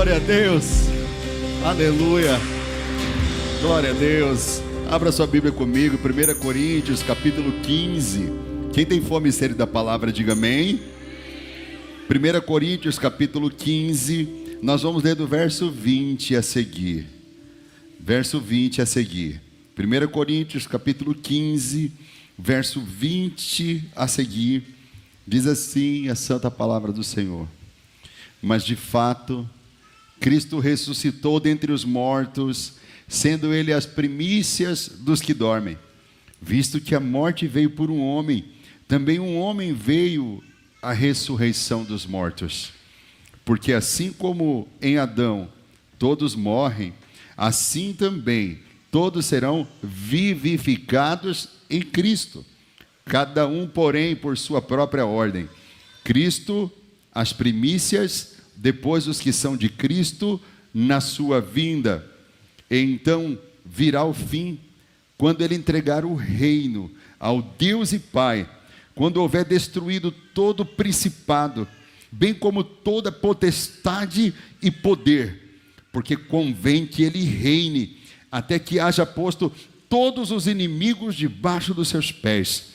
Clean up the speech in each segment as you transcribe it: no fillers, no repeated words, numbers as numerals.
Glória a Deus. Aleluia. Glória a Deus. Abra sua Bíblia comigo, 1 Coríntios, capítulo 15. Quem tem fome e sede da palavra, diga amém. 1 Coríntios, capítulo 15. Nós vamos ler do verso 20 a seguir. Verso 20 a seguir. 1 Coríntios, capítulo 15, verso 20 a seguir. Diz assim a santa palavra do Senhor: mas de fato, Cristo ressuscitou dentre os mortos, sendo Ele as primícias dos que dormem. Visto que a morte veio por um homem, também um homem veio a ressurreição dos mortos. Porque assim como em Adão todos morrem, assim também todos serão vivificados em Cristo. Cada um, porém, por sua própria ordem. Cristo, as primícias, depois os que são de Cristo, na sua vinda. E então virá o fim, quando Ele entregar o reino ao Deus e Pai, quando houver destruído todo principado, bem como toda potestade e poder, porque convém que Ele reine, até que haja posto todos os inimigos debaixo dos seus pés.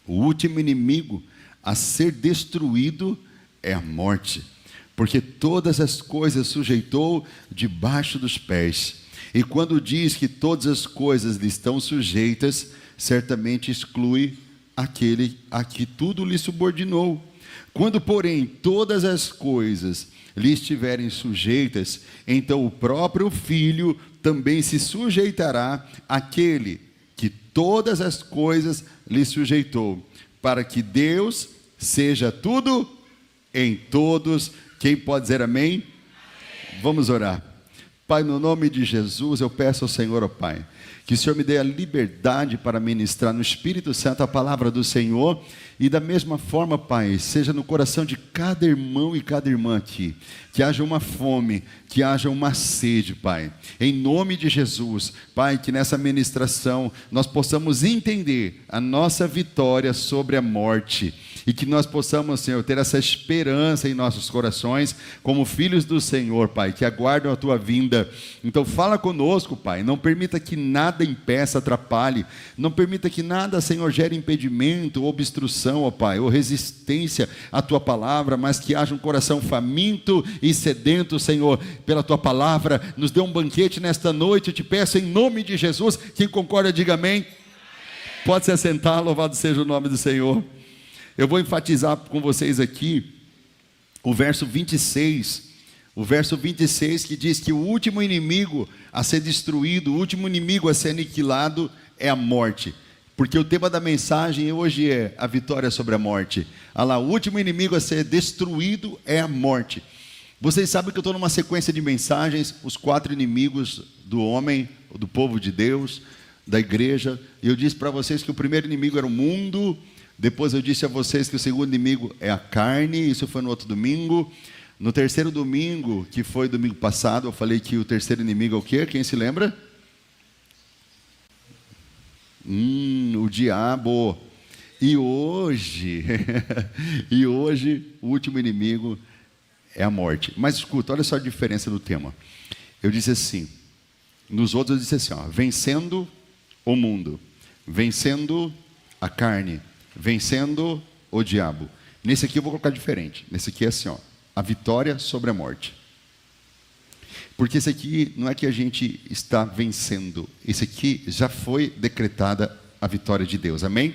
O último inimigo a ser destruído é a morte, porque todas as coisas sujeitou debaixo dos pés. E quando diz que todas as coisas lhe estão sujeitas, certamente exclui aquele a que tudo lhe subordinou. Quando, porém, todas as coisas lhe estiverem sujeitas, então o próprio Filho também se sujeitará àquele que todas as coisas lhe sujeitou, para que Deus seja tudo em todos. Quem pode dizer amém? Amém. Vamos orar. Pai, no nome de Jesus, eu peço ao Senhor, ó Pai, que o Senhor me dê a liberdade para ministrar no Espírito Santo a palavra do Senhor, e da mesma forma, Pai, seja no coração de cada irmão e cada irmã aqui, que haja uma fome, que haja uma sede, Pai, em nome de Jesus, Pai, que nessa ministração nós possamos entender a nossa vitória sobre a morte, e que nós possamos, Senhor, ter essa esperança em nossos corações, como filhos do Senhor, Pai, que aguardam a Tua vinda. Então fala conosco, Pai, não permita que nada impeça, atrapalhe, não permita que nada, Senhor, gere impedimento, obstrução, ó Pai, ou resistência à Tua palavra, mas que haja um coração faminto e sedento, Senhor, pela Tua palavra. Nos dê um banquete nesta noite, eu te peço em nome de Jesus. Quem concorda, diga amém. Pode se assentar, louvado seja o nome do Senhor. Eu vou enfatizar com vocês aqui o verso 26, que diz que o último inimigo a ser destruído, o último inimigo a ser aniquilado é a morte, porque o tema da mensagem hoje é a vitória sobre a morte. Olha lá, o último inimigo a ser destruído é a morte. Vocês sabem que eu estou numa sequência de mensagens, os 4 inimigos do homem, do povo de Deus, da igreja, e eu disse para vocês que o primeiro inimigo era o mundo. Depois eu disse a vocês que o segundo inimigo é a carne, isso foi no outro domingo. No terceiro domingo, que foi domingo passado, eu falei que o terceiro inimigo é o quê? Quem se lembra? O diabo. E hoje, o último inimigo é a morte. Mas escuta, olha só a diferença do tema. Eu disse assim, nos outros eu disse assim, ó, vencendo o mundo, vencendo a carne, vencendo o diabo. Nesse aqui eu vou colocar diferente. Nesse aqui é assim, ó, a vitória sobre a morte. Porque esse aqui não é que a gente está vencendo. Esse aqui já foi decretada a vitória de Deus. Amém?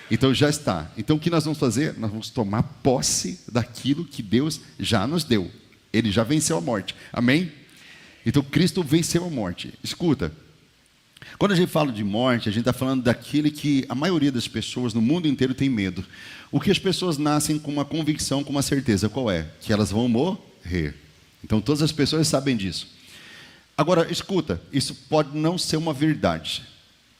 Então já está. Então o que nós vamos fazer? Nós vamos tomar posse daquilo que Deus já nos deu. Ele já venceu a morte. Amém? Então Cristo venceu a morte. Escuta. Quando a gente fala de morte, a gente está falando daquilo que a maioria das pessoas no mundo inteiro tem medo. O que as pessoas nascem com uma convicção, com uma certeza, qual é? Que elas vão morrer. Então todas as pessoas sabem disso. Agora, escuta, isso pode não ser uma verdade.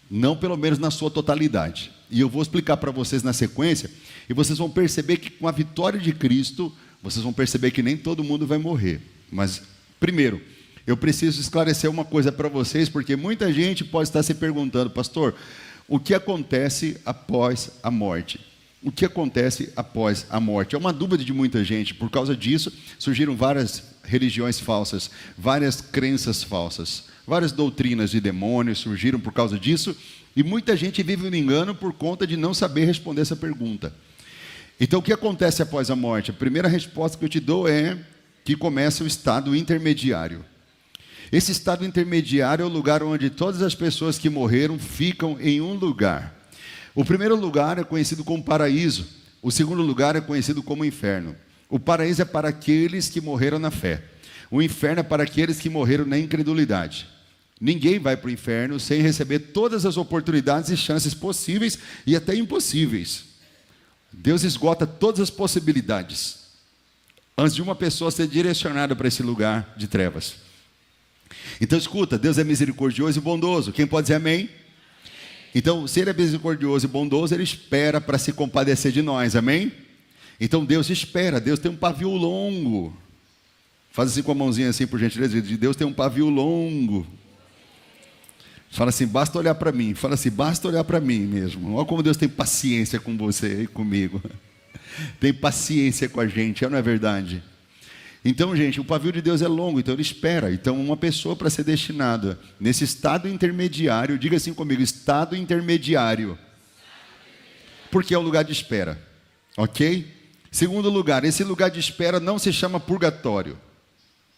Não pelo menos na sua totalidade. E eu vou explicar para vocês na sequência, e vocês vão perceber que com a vitória de Cristo, vocês vão perceber que nem todo mundo vai morrer. Mas, primeiro, eu preciso esclarecer uma coisa para vocês, porque muita gente pode estar se perguntando, pastor, o que acontece após a morte? O que acontece após a morte? É uma dúvida de muita gente. Por causa disso, surgiram várias religiões falsas, várias crenças falsas, várias doutrinas de demônios surgiram por causa disso, e muita gente vive no engano por conta de não saber responder essa pergunta. Então, o que acontece após a morte? A primeira resposta que eu te dou é que começa o estado intermediário. Esse estado intermediário é o lugar onde todas as pessoas que morreram ficam em um lugar. O primeiro lugar é conhecido como paraíso. O segundo lugar é conhecido como inferno. O paraíso é para aqueles que morreram na fé. O inferno é para aqueles que morreram na incredulidade. Ninguém vai para o inferno sem receber todas as oportunidades e chances possíveis e até impossíveis. Deus esgota todas as possibilidades antes de uma pessoa ser direcionada para esse lugar de trevas. Então escuta, Deus é misericordioso e bondoso. Quem pode dizer amém? Então, se Ele é misericordioso e bondoso, Ele espera para se compadecer de nós, amém? Então Deus espera, Deus tem um pavio longo. Faz assim com a mãozinha assim, por gentileza. Deus tem um pavio longo. Fala assim, basta olhar para mim. Fala assim, basta olhar para mim mesmo. Olha como Deus tem paciência com você e comigo. Tem paciência com a gente, não é verdade? Então, gente, o pavio de Deus é longo, então Ele espera. Então, uma pessoa para ser destinada nesse estado intermediário, diga assim comigo, estado intermediário. Porque é o lugar de espera, ok? Segundo lugar, esse lugar de espera não se chama purgatório.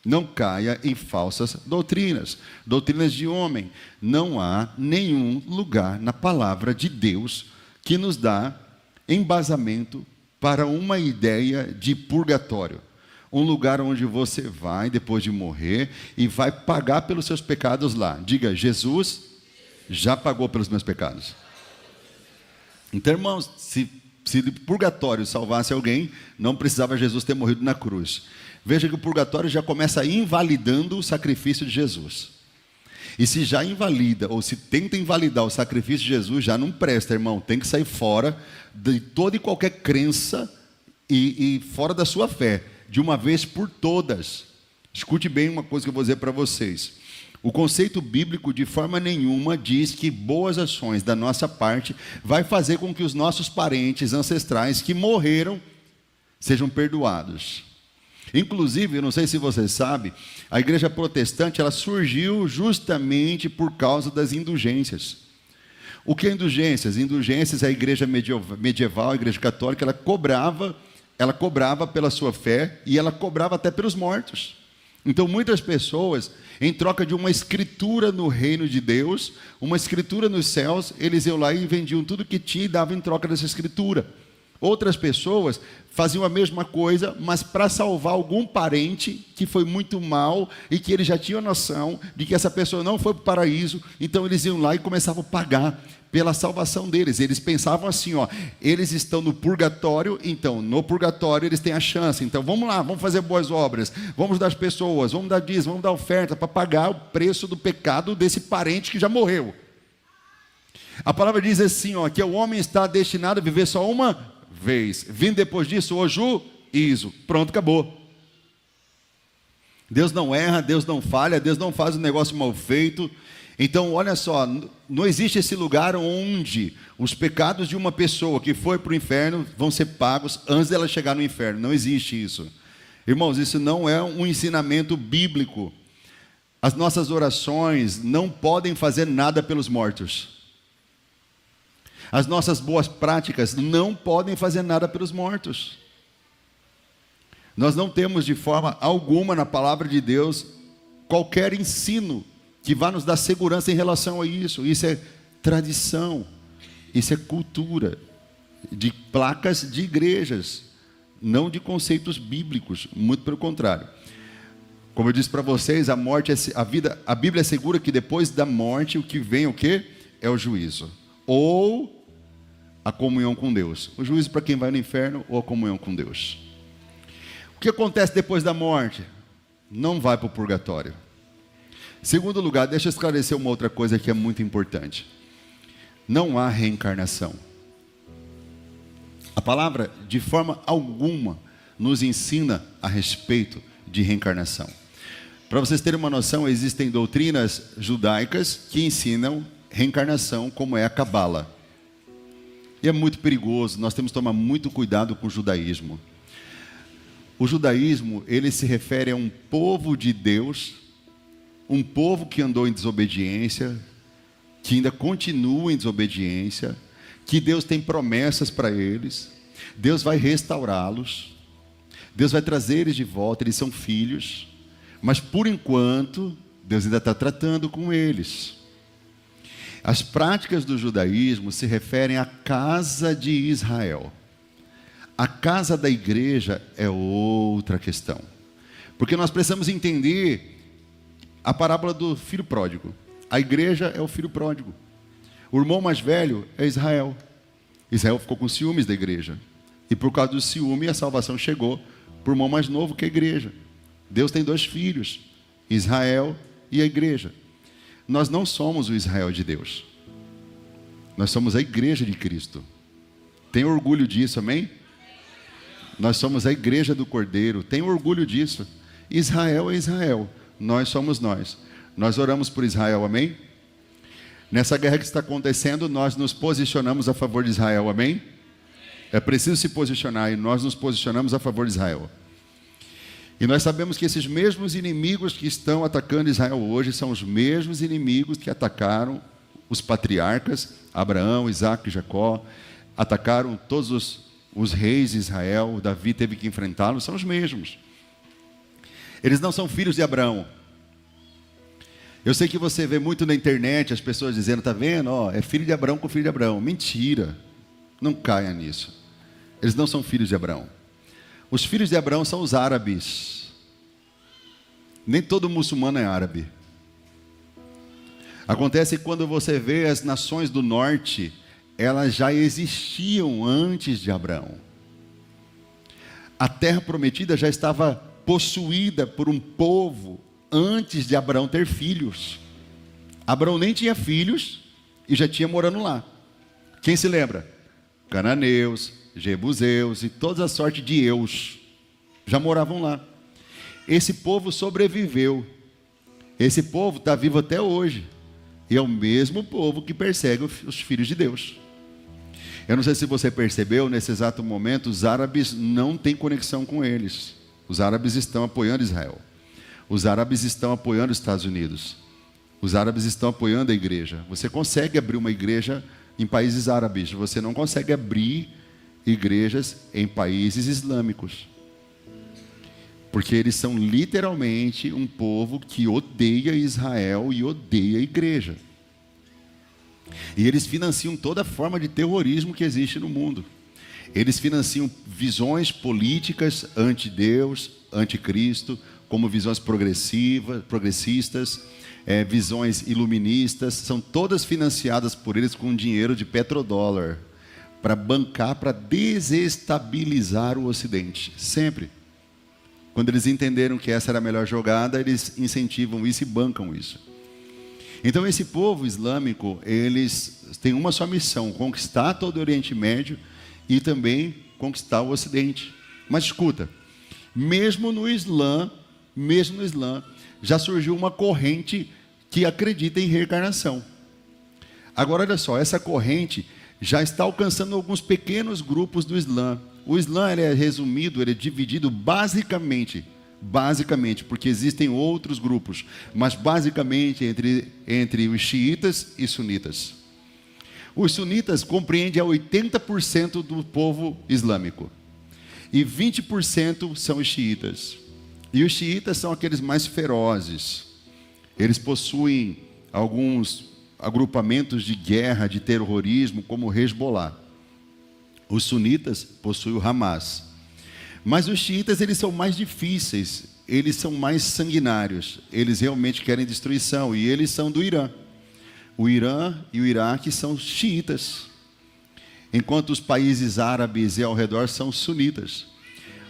Não caia em falsas doutrinas, doutrinas de homem. Não há nenhum lugar na palavra de Deus que nos dá embasamento para uma ideia de purgatório. Um lugar onde você vai, depois de morrer, e vai pagar pelos seus pecados lá. Diga, Jesus já pagou pelos meus pecados. Então, irmãos, se o purgatório salvasse alguém, não precisava Jesus ter morrido na cruz. Veja que o purgatório já começa invalidando o sacrifício de Jesus. E se já invalida, ou se tenta invalidar o sacrifício de Jesus, já não presta, irmão. Tem que sair fora de toda e qualquer crença e fora da sua fé, de uma vez por todas. Escute bem uma coisa que eu vou dizer para vocês. O conceito bíblico de forma nenhuma diz que boas ações da nossa parte vai fazer com que os nossos parentes ancestrais que morreram sejam perdoados. Inclusive, eu não sei se você sabe, a igreja protestante ela surgiu justamente por causa das indulgências. O que é indulgências? Indulgências é a igreja medieval, a igreja católica, ela cobrava pela sua fé e ela cobrava até pelos mortos. Então muitas pessoas, em troca de uma escritura no reino de Deus, uma escritura nos céus, eles iam lá e vendiam tudo que tinha e davam em troca dessa escritura. Outras pessoas faziam a mesma coisa, mas para salvar algum parente que foi muito mal e que eles já tinham noção de que essa pessoa não foi para o paraíso, então eles iam lá e começavam a pagar pela salvação deles. Eles pensavam assim, eles estão no purgatório, então no purgatório eles têm a chance, então vamos lá, vamos fazer boas obras, vamos ajudar as pessoas, vamos dar dízimo, vamos dar oferta para pagar o preço do pecado desse parente que já morreu. A palavra diz assim, que o homem está destinado a viver só uma vez, vindo depois disso o juízo. Pronto, acabou. Deus não erra, Deus não falha, Deus não faz um negócio mal feito. Então olha só, não existe esse lugar onde os pecados de uma pessoa que foi para o inferno vão ser pagos antes dela chegar no inferno. Não existe isso, irmãos. Isso não é um ensinamento bíblico. As nossas orações não podem fazer nada pelos mortos. As nossas boas práticas não podem fazer nada pelos mortos. Nós não temos de forma alguma na palavra de Deus qualquer ensino que vá nos dar segurança em relação a isso. Isso é tradição, isso é cultura de placas de igrejas, não de conceitos bíblicos, muito pelo contrário. Como eu disse para vocês, a Bíblia assegura que depois da morte o que vem o quê? É o juízo. Ou a comunhão com Deus. O juízo para quem vai no inferno ou a comunhão com Deus. O que acontece depois da morte? Não vai para o purgatório. Segundo lugar, deixa eu esclarecer uma outra coisa que é muito importante. Não há reencarnação. A palavra, de forma alguma, nos ensina a respeito de reencarnação. Para vocês terem uma noção, existem doutrinas judaicas que ensinam reencarnação, como é a Cabala. E é muito perigoso, nós temos que tomar muito cuidado com o judaísmo. O judaísmo, ele se refere a um povo de Deus, um povo que andou em desobediência, que ainda continua em desobediência, que Deus tem promessas para eles, Deus vai restaurá-los, Deus vai trazer eles de volta, eles são filhos, mas por enquanto, Deus ainda está tratando com eles. As práticas do judaísmo se referem à casa de Israel. A casa da igreja é outra questão, porque nós precisamos entender a parábola do filho pródigo. A igreja é o filho pródigo. O irmão mais velho é Israel. Israel ficou com ciúmes da igreja, e por causa do ciúme a salvação chegou para o irmão mais novo, que é a igreja. Deus tem 2 filhos, Israel e a igreja. Nós não somos o Israel de Deus, nós somos a igreja de Cristo. Tem orgulho disso, amém? Nós somos a igreja do Cordeiro, tem orgulho disso. Israel é Israel, nós somos nós. Nós oramos por Israel, amém? Nessa guerra que está acontecendo, nós nos posicionamos a favor de Israel, amém? É preciso se posicionar, e nós nos posicionamos a favor de Israel. E nós sabemos que esses mesmos inimigos que estão atacando Israel hoje são os mesmos inimigos que atacaram os patriarcas, Abraão, Isaac e Jacó, atacaram todos os reis de Israel. Davi teve que enfrentá-los, são os mesmos. Eles não são filhos de Abraão. Eu sei que você vê muito na internet as pessoas dizendo, tá vendo, é filho de Abraão com filho de Abraão. Mentira, não caia nisso. Eles não são filhos de Abraão. Os filhos de Abraão são os árabes. Nem todo muçulmano é árabe. Acontece que quando você vê as nações do norte, elas já existiam antes de Abraão. A terra prometida já estava possuída por um povo antes de Abraão ter filhos. Abraão nem tinha filhos e já tinha morando lá. Quem se lembra? Cananeus, Jebuseus e toda a sorte de eus já moravam lá. Esse povo sobreviveu. Esse povo está vivo até hoje. E é o mesmo povo que persegue os filhos de Deus. Eu não sei se você percebeu, nesse exato momento, os árabes não têm conexão com eles. Os árabes estão apoiando Israel. Os árabes estão apoiando os Estados Unidos. Os árabes estão apoiando a igreja. Você consegue abrir uma igreja em países árabes. Você não consegue abrir igrejas em países islâmicos. Porque eles são literalmente um povo que odeia Israel e odeia a igreja. E eles financiam toda forma de terrorismo que existe no mundo. Eles financiam visões políticas anti-Deus, anti-Cristo, como visões progressistas, visões iluministas, são todas financiadas por eles com dinheiro de petrodólar, para bancar, para desestabilizar o Ocidente, sempre. Quando eles entenderam que essa era a melhor jogada, eles incentivam isso e bancam isso. Então esse povo islâmico, eles têm uma só missão: conquistar todo o Oriente Médio e também conquistar o Ocidente. Mas escuta, mesmo no Islã, já surgiu uma corrente que acredita em reencarnação. Agora olha só, essa corrente já está alcançando alguns pequenos grupos do Islã. O Islã ele é resumido, ele é dividido basicamente, porque existem outros grupos, mas basicamente entre os xiitas e sunitas. Os sunitas compreendem a 80% do povo islâmico, e 20% são os xiitas. E os xiitas são aqueles mais ferozes. Eles possuem alguns agrupamentos de guerra, de terrorismo, como o Hezbollah. Os sunitas possuem o Hamas. Mas os xiitas, eles são mais difíceis, eles são mais sanguinários, eles realmente querem destruição, e eles são do Irã. O Irã e o Iraque são xiitas, enquanto os países árabes e ao redor são sunitas.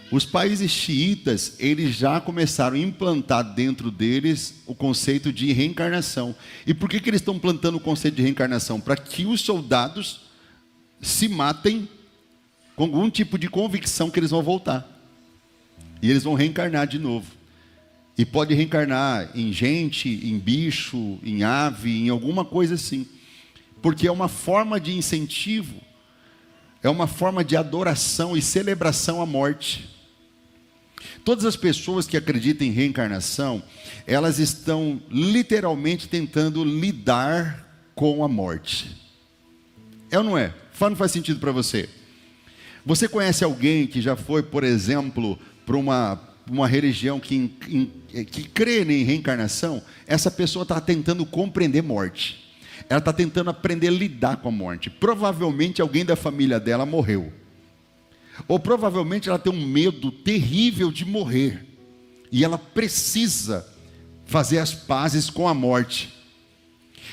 Os países xiitas, eles já começaram a implantar dentro deles o conceito de reencarnação. E por que eles estão plantando o conceito de reencarnação? Para que os soldados se matem com algum tipo de convicção que eles vão voltar. E eles vão reencarnar de novo. E pode reencarnar em gente, em bicho, em ave, em alguma coisa assim. Porque é uma forma de incentivo, é uma forma de adoração e celebração à morte. Todas as pessoas que acreditam em reencarnação, elas estão literalmente tentando lidar com a morte. É ou não é? Não faz sentido para você? Você conhece alguém que já foi, por exemplo, para uma religião que crê em reencarnação? Essa pessoa está tentando compreender morte. Ela está tentando aprender a lidar com a morte. Provavelmente alguém da família dela morreu. Ou provavelmente ela tem um medo terrível de morrer. E ela precisa fazer as pazes com a morte.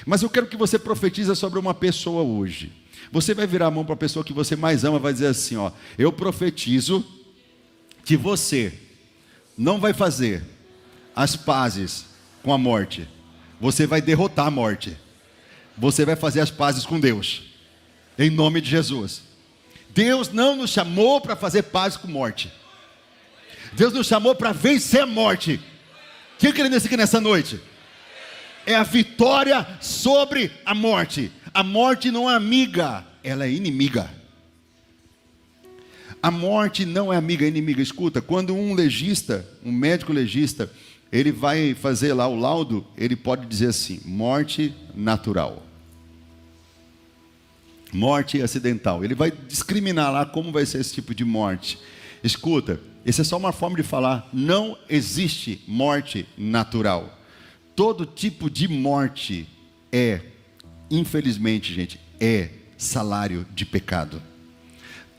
Mas eu quero que você profetize sobre uma pessoa hoje. Você vai virar a mão para a pessoa que você mais ama, vai dizer assim, ó: eu profetizo que você não vai fazer as pazes com a morte. Você vai derrotar a morte. Você vai fazer as pazes com Deus. Em nome de Jesus. Deus não nos chamou para fazer pazes com morte. Deus nos chamou para vencer a morte. Quem crê nisso aqui nessa noite? É a vitória sobre a morte. A morte não é amiga, ela é inimiga. A morte não é amiga, é inimiga. Escuta, quando um médico legista, ele vai fazer lá o laudo, ele pode dizer assim: morte natural, morte acidental. Ele vai discriminar lá como vai ser esse tipo de morte. Escuta, essa é só uma forma de falar. Não existe morte natural. Todo tipo de morte é, infelizmente, gente, é salário de pecado.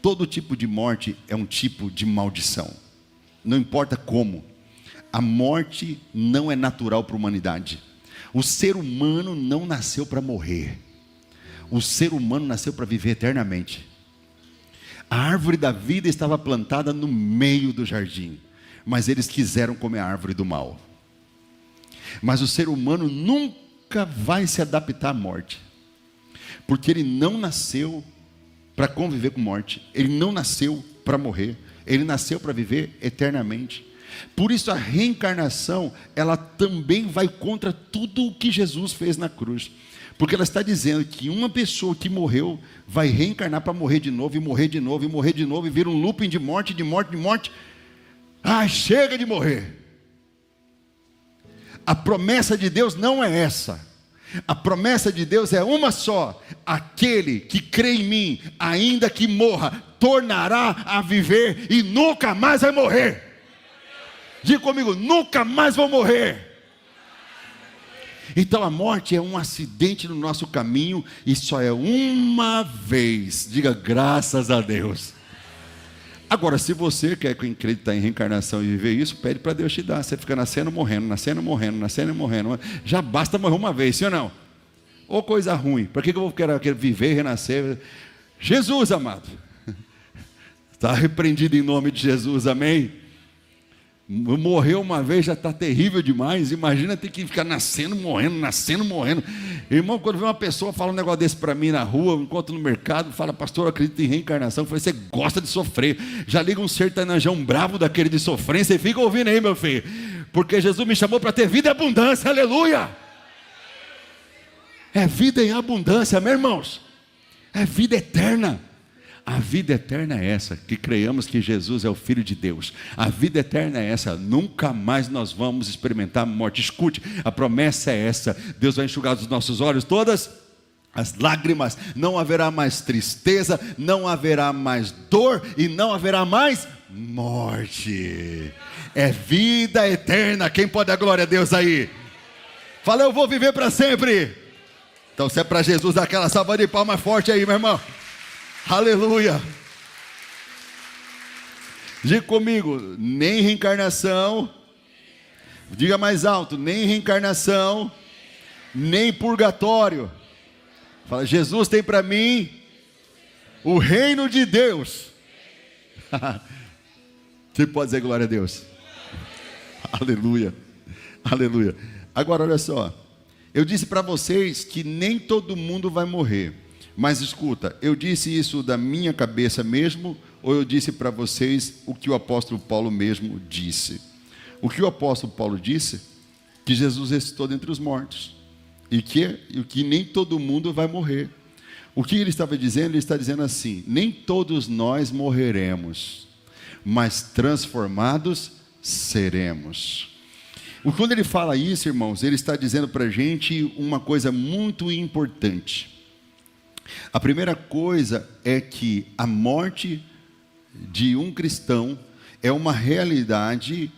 Todo tipo de morte é um tipo de maldição. Não importa como. A morte não é natural para a humanidade. O ser humano não nasceu para morrer. O ser humano nasceu para viver eternamente. A árvore da vida estava plantada no meio do jardim, mas eles quiseram comer a árvore do mal. Mas o ser humano nunca vai se adaptar à morte, porque ele não nasceu para conviver com morte. Ele não nasceu para morrer. Ele nasceu para viver eternamente. Por isso a reencarnação, ela também vai contra tudo o que Jesus fez na cruz. Porque ela está dizendo que uma pessoa que morreu vai reencarnar para morrer de novo, e morrer de novo, e morrer de novo, e vir um looping de morte, de morte, de morte. Ah, chega de morrer. A promessa de Deus não é essa. A promessa de Deus é uma só: aquele que crê em mim, ainda que morra, tornará a viver e nunca mais vai morrer. Diga comigo: nunca mais vou morrer. Então a morte é um acidente no nosso caminho, e só é uma vez. Diga graças a Deus. Agora, se você quer acreditar em reencarnação e viver isso, pede para Deus te dar. Você fica nascendo, morrendo, nascendo, morrendo, nascendo e morrendo. Já basta morrer uma vez, sim ou não? Ou coisa ruim. Para que eu vou querer viver e renascer? Jesus, amado, está repreendido em nome de Jesus, amém? Morreu uma vez já está terrível demais. Imagina ter que ficar nascendo, morrendo, nascendo, morrendo. Irmão, quando vê uma pessoa falar um negócio desse para mim na rua, enquanto no mercado, fala: pastor, eu acredito em reencarnação. Eu falei: você gosta de sofrer. Já liga um sertanejão bravo daquele de sofrência e fica ouvindo aí, meu filho, porque Jesus me chamou para ter vida em abundância. Aleluia. É vida em abundância, meus irmãos. É vida eterna. A vida eterna é essa, que creiamos que Jesus é o Filho de Deus. A vida eterna é essa, nunca mais nós vamos experimentar a morte. Escute, a promessa é essa: Deus vai enxugar dos nossos olhos todas as lágrimas, não haverá mais tristeza, não haverá mais dor e não haverá mais morte. É vida eterna. Quem pode dar glória a Deus aí? Fala: eu vou viver para sempre. Então, se é para Jesus, dá aquela salva de palmas forte aí, meu irmão. Aleluia. Diga comigo: nem reencarnação. Diga mais alto: nem reencarnação, nem purgatório. Fala: Jesus tem para mim o reino de Deus. Você pode dizer glória a Deus? Aleluia. Aleluia. Agora olha só, eu disse para vocês que nem todo mundo vai morrer. Mas escuta, eu disse isso da minha cabeça mesmo, ou eu disse para vocês o que o apóstolo Paulo mesmo disse? O que o apóstolo Paulo disse? Que Jesus ressuscitou dentre os mortos, e que nem todo mundo vai morrer. O que ele estava dizendo? Ele está dizendo assim: nem todos nós morreremos, mas transformados seremos. Quando ele fala isso, irmãos, ele está dizendo para a gente uma coisa muito importante. A primeira coisa é que a morte de um cristão é uma realidade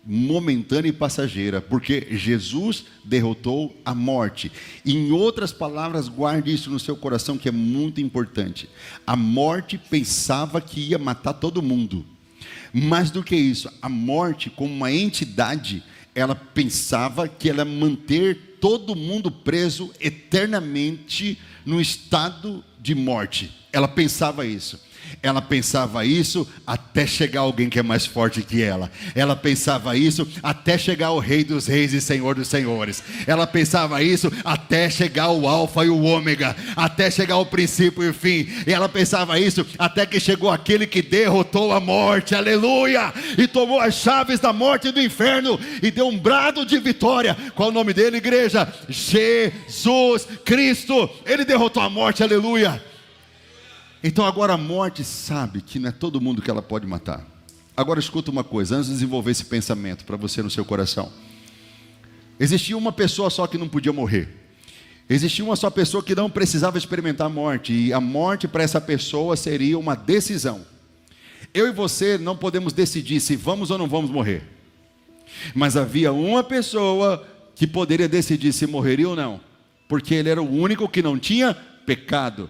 momentânea e passageira, porque Jesus derrotou a morte. Em outras palavras, guarde isso no seu coração, que é muito importante. A morte pensava que ia matar todo mundo. Mais do que isso, a morte, como uma entidade, ela pensava que ela ia manter todo mundo preso eternamente no estado de morte. Ela pensava isso. Ela pensava isso até chegar alguém que é mais forte que ela. Ela pensava isso até chegar o Rei dos Reis e Senhor dos Senhores. Ela pensava isso até chegar o Alfa e o Ômega, até chegar o princípio e o fim. E ela pensava isso até que chegou aquele que derrotou a morte, aleluia, e tomou as chaves da morte e do inferno e deu um brado de vitória. Qual o nome dele, igreja? Jesus Cristo. Ele derrotou a morte, aleluia. Então agora a morte sabe que não é todo mundo que ela pode matar. Agora escuta uma coisa, antes de desenvolver esse pensamento para você no seu coração. Existia uma pessoa só que não podia morrer. Existia uma só pessoa que não precisava experimentar a morte. E a morte para essa pessoa seria uma decisão. Eu e você não podemos decidir se vamos ou não vamos morrer. Mas havia uma pessoa que poderia decidir se morreria ou não. Porque ele era o único que não tinha pecado.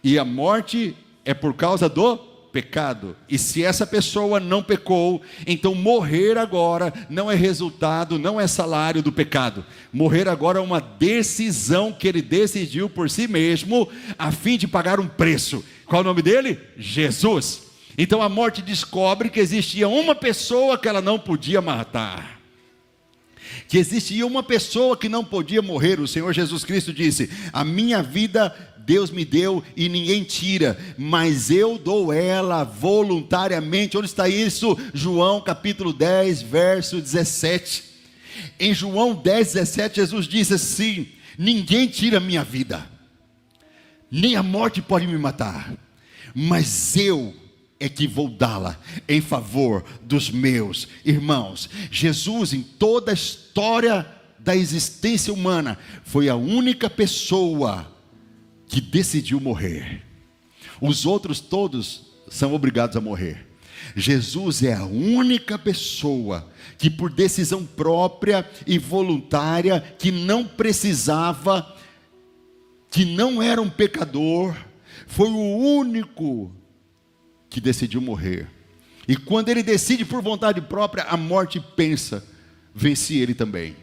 E a morte é por causa do pecado. E se essa pessoa não pecou, então morrer agora não é resultado, não é salário do pecado. Morrer agora é uma decisão que ele decidiu por si mesmo, a fim de pagar um preço. Qual o nome dele? Jesus. Então a morte descobre que existia uma pessoa que ela não podia matar. Que existia uma pessoa que não podia morrer. O Senhor Jesus Cristo disse: a minha vida Deus me deu e ninguém tira, mas eu dou ela voluntariamente. Onde está isso? João capítulo 10, verso 17. Em João 10, 17, Jesus disse assim: ninguém tira a minha vida, nem a morte pode me matar, mas eu é que vou dá-la em favor dos meus irmãos. Jesus, em toda a história da existência humana, foi a única pessoa que decidiu morrer. Os outros todos são obrigados a morrer. Jesus é a única pessoa que, por decisão própria e voluntária, que não precisava, que não era um pecador, foi o único que decidiu morrer. E quando ele decide por vontade própria, a morte pensa: venci ele também.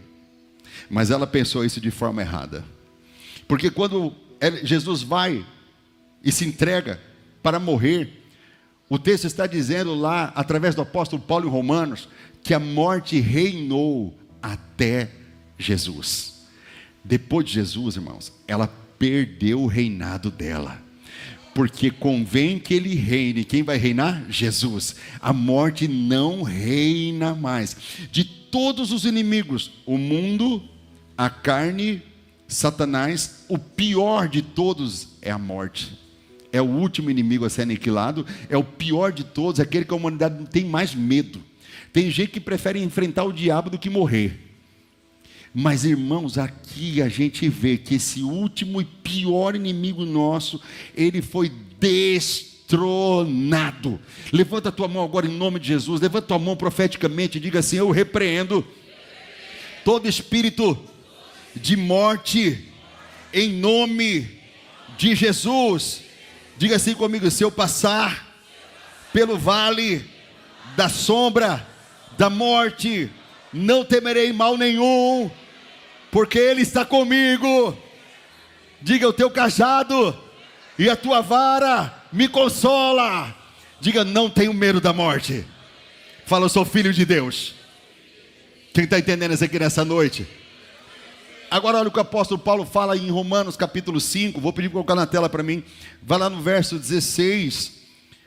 Mas ela pensou isso de forma errada. Porque quando Jesus vai e se entrega para morrer, o texto está dizendo lá, através do apóstolo Paulo em Romanos, que a morte reinou até Jesus. Depois de Jesus, irmãos, ela perdeu o reinado dela. Porque convém que ele reine. Quem vai reinar? Jesus. A morte não reina mais. De todos os inimigos, o mundo, a carne, Satanás, o pior de todos é a morte. É o último inimigo a ser aniquilado. É o pior de todos, é aquele que a humanidade não tem mais medo. Tem gente que prefere enfrentar o diabo do que morrer. Mas, irmãos, aqui a gente vê que esse último e pior inimigo nosso, ele foi destronado. Levanta a tua mão agora em nome de Jesus. Levanta a tua mão profeticamente e diga assim: eu repreendo todo espírito de morte em nome de Jesus. Diga assim comigo: se eu passar pelo vale da sombra da morte, não temerei mal nenhum, porque Ele está comigo. Diga: o teu cajado e a tua vara me consola. Diga: não tenho medo da morte. Fala: eu sou filho de Deus. Quem está entendendo isso aqui nessa noite? Agora olha o que o apóstolo Paulo fala em Romanos capítulo 5. Vou pedir para colocar na tela para mim. Vai lá no verso 16.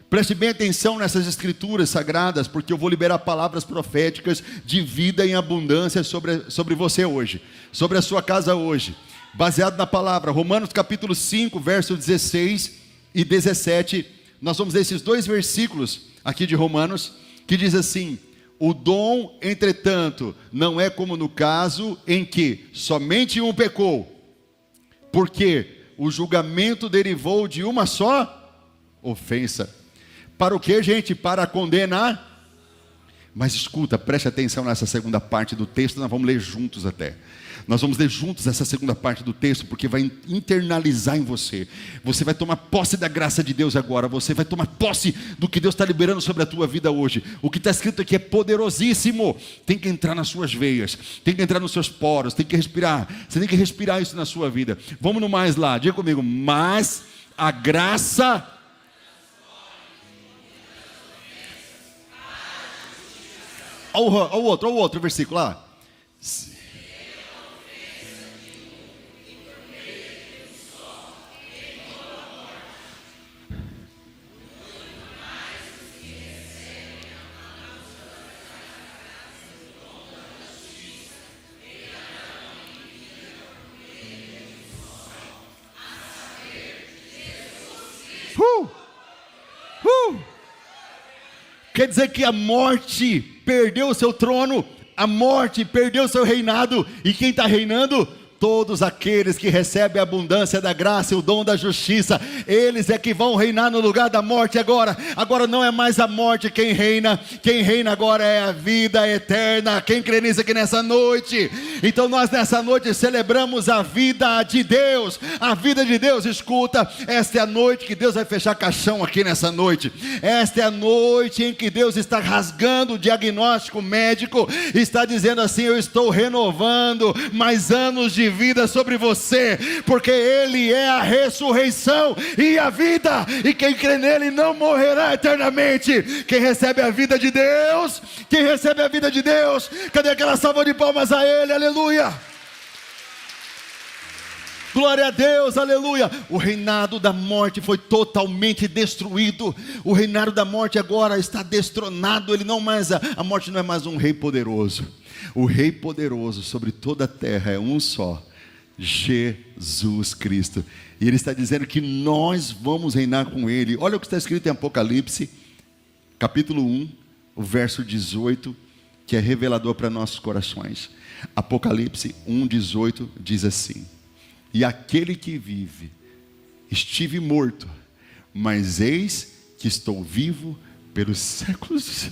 Preste bem atenção nessas escrituras sagradas, porque eu vou liberar palavras proféticas de vida em abundância sobre você hoje, sobre a sua casa hoje, baseado na palavra. Romanos capítulo 5, verso 16 e 17, nós vamos ler esses dois versículos aqui de Romanos, que diz assim: O dom, entretanto, não é como no caso em que somente um pecou, porque o julgamento derivou de uma só ofensa. Para o que, gente? Para condenar. Mas escuta, preste atenção nessa segunda parte do texto, nós vamos ler juntos até. Nós vamos ler juntos essa segunda parte do texto, porque vai internalizar em você. Você vai tomar posse da graça de Deus agora. Você vai tomar posse do que Deus está liberando sobre a tua vida hoje. O que está escrito aqui é poderosíssimo. Tem que entrar nas suas veias, tem que entrar nos seus poros, tem que respirar. Você tem que respirar isso na sua vida. Vamos no mais lá, diga comigo. Mas a graça... Olha o outro versículo lá. Quer dizer que a morte perdeu o seu trono, a morte perdeu o seu reinado, e quem está reinando? Todos aqueles que recebem a abundância da graça e o dom da justiça, eles é que vão reinar no lugar da morte agora. Agora não é mais a morte quem reina agora é a vida eterna. Quem crê nisso aqui nessa noite? Então nós nessa noite celebramos a vida de Deus, a vida de Deus. Escuta, esta é a noite que Deus vai fechar caixão aqui nessa noite. Esta é a noite em que Deus está rasgando o diagnóstico médico, está dizendo assim: eu estou renovando mais anos de vida sobre você, porque Ele é a ressurreição e a vida, e quem crê nele não morrerá eternamente. Quem recebe a vida de Deus, quem recebe a vida de Deus, cadê aquela salva de palmas a Ele? Aleluia, glória a Deus, aleluia. O reinado da morte foi totalmente destruído. O reinado da morte agora está destronado. Ele não mais, a morte não é mais um rei poderoso. O rei poderoso sobre toda a terra é um só, Jesus Cristo. E Ele está dizendo que nós vamos reinar com Ele. Olha o que está escrito em Apocalipse, capítulo 1, o verso 18, que é revelador para nossos corações. Apocalipse 1, 18 diz assim: e aquele que vive, estive morto, mas eis que estou vivo pelos séculos.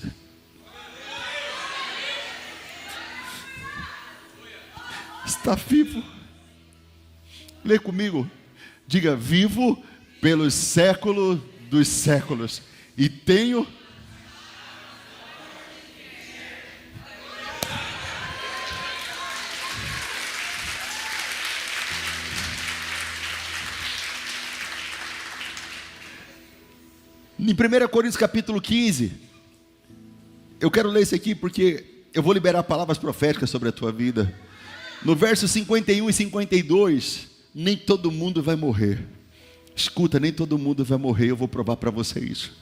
Está vivo. Lê comigo. Diga: vivo pelos séculos dos séculos. E tenho... Em 1 Coríntios capítulo 15, eu quero ler isso aqui porque eu vou liberar palavras proféticas sobre a tua vida. No verso 51 e 52, nem todo mundo vai morrer. Escuta, nem todo mundo vai morrer, eu vou provar para você isso.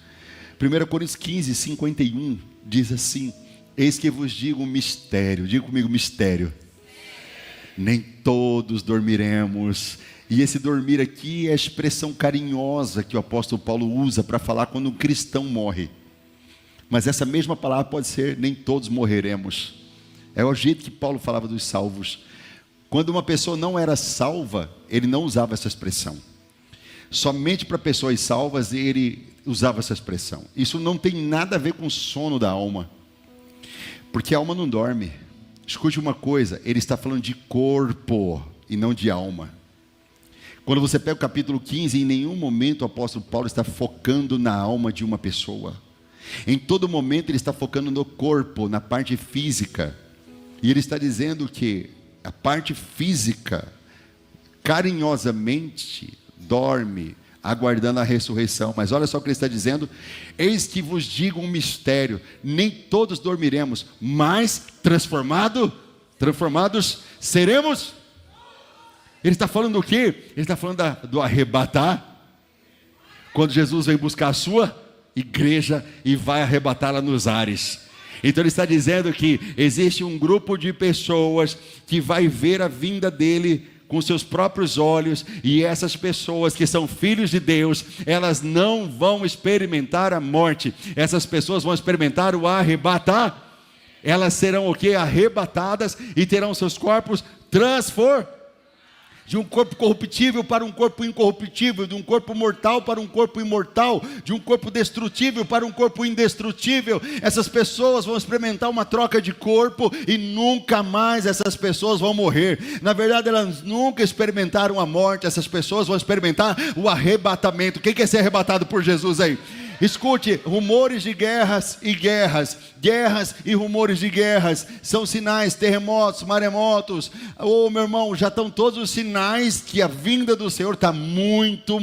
1 Coríntios 15, 51, diz assim: eis que vos digo um mistério. Diga comigo: mistério. Nem todos dormiremos. E esse dormir aqui é a expressão carinhosa que o apóstolo Paulo usa para falar quando um cristão morre. Mas essa mesma palavra pode ser: nem todos morreremos. É o jeito que Paulo falava dos salvos. Quando uma pessoa não era salva, ele não usava essa expressão. Somente para pessoas salvas ele usava essa expressão. Isso não tem nada a ver com o sono da alma, porque a alma não dorme. Escute uma coisa, ele está falando de corpo e não de alma. Quando você pega o capítulo 15, em nenhum momento o apóstolo Paulo está focando na alma de uma pessoa. Em todo momento ele está focando no corpo, na parte física. E ele está dizendo que a parte física carinhosamente dorme, aguardando a ressurreição. Mas olha só o que ele está dizendo: eis que vos digo um mistério, nem todos dormiremos, mas transformados seremos. Ele está falando do quê? Ele está falando do arrebatar. Quando Jesus vem buscar a sua igreja e vai arrebatá-la nos ares. Então ele está dizendo que existe um grupo de pessoas que vai ver a vinda dele com seus próprios olhos, e essas pessoas que são filhos de Deus, elas não vão experimentar a morte. Essas pessoas vão experimentar o arrebatar. Elas serão o quê? Arrebatadas e terão seus corpos transformados. De um corpo corruptível para um corpo incorruptível, de um corpo mortal para um corpo imortal, de um corpo destrutível para um corpo indestrutível. Essas pessoas vão experimentar uma troca de corpo e nunca mais essas pessoas vão morrer. Na verdade, elas nunca experimentaram a morte. Essas pessoas vão experimentar o arrebatamento. Quem quer ser arrebatado por Jesus aí? Escute, rumores de guerras e rumores de guerras, são sinais, terremotos, maremotos. Oh, meu irmão, já estão todos os sinais que a vinda do Senhor está muito